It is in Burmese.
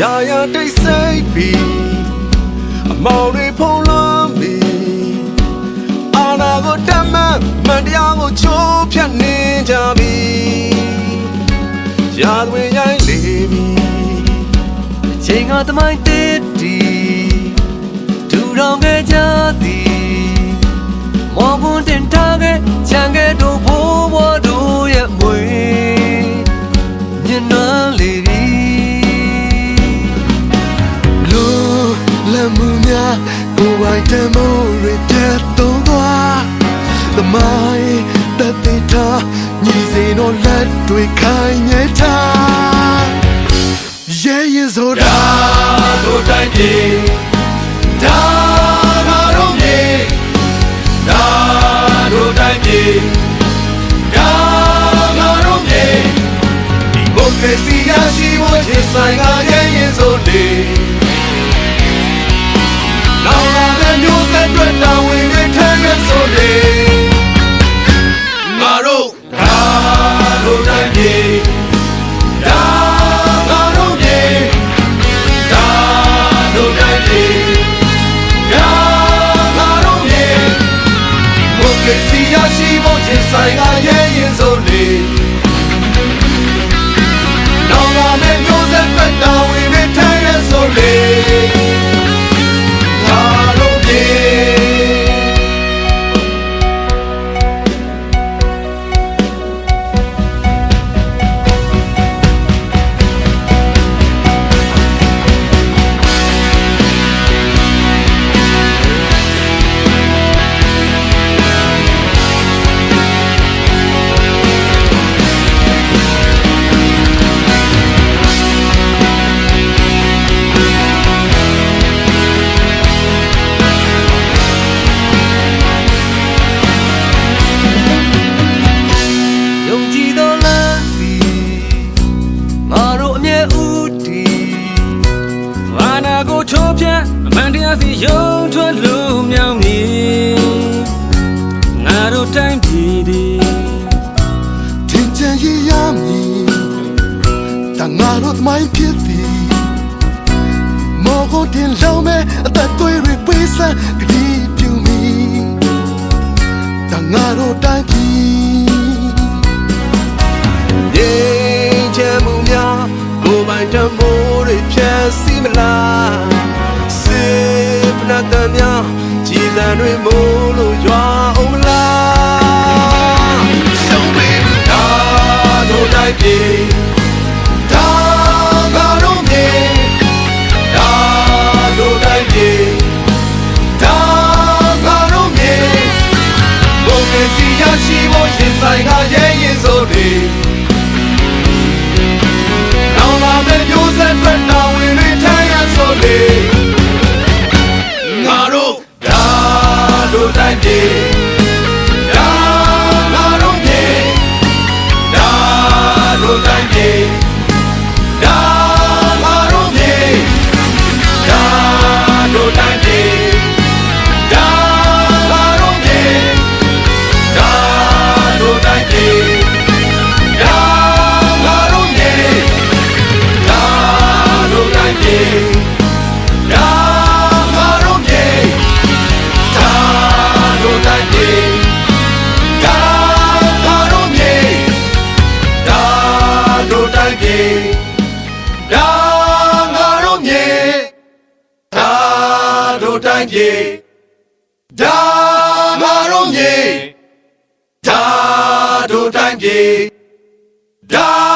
Ya they say be a Maori Polami Ana go Dama Mandiago Chopia Ninja be Yadway I live Ching out my daddy Do wrong a jadi Mogun tin target Change do po do ya mui Nina lady Lu la munya Go I demo redet don't go The mai that they ta Nisi no let do it kind ta Yeah is all Da do dai ye Da ga do ye Da do dai ye Da ga do ye Democracy she was his sign yeah is all day Now the news that went down we return so day Maro Da do dai ye Da ga do ye Da do dai ye Da ga do ye Democracy she was his sign yeah is all day Now the news that went down we return so day Maroစီရုံထွက်လို့မြောင်မြေငါတို့တိုင်းပြည်ဒီ天见一样米但我တို့သမိုင်းဖြစ်သည်မောကိုတင်လုံးမဲ့အသက်သွေးတွေပေးစမ်းကတိပြုမိ但我တို့တိုင်းပြည်ရေချမ်းမှုများကိုယ်ပိုင်တမိုးတွေဖြတ်စီမလားနတ်တမြကြည်စံတွေမိုးလို့ရွာအောင်မလားရှုံးပေဒါတို့တိုင်းပြည်ဒါငါတို့မြေဒါတို့တိုင်းပြည်ဒါငါတို့မြေဘုံကစီရရှိဖို့ရင်ဆိုင်ကရဲရင်စိုးတွေနောင်လာမယ့်မျိုးဆက်ဖက်တော်ဝင်တွေထမ်းရဆိုလေတို့တိုင်းပြည်ဒါငါတို့မြေဒါတို့တိုင်းပြည်ဒါငါတို့မြေဒါတို့တိုင်းပြည်ဒါငါတို့မြေဒါတို့တိုင်းပြည်ဒါငါတို့မြေဒါတို့တိုင်းပြည်တိုင်းပြည်ဒါငါတို့မြေဒါတို့တိုင်းပြည်ဒါ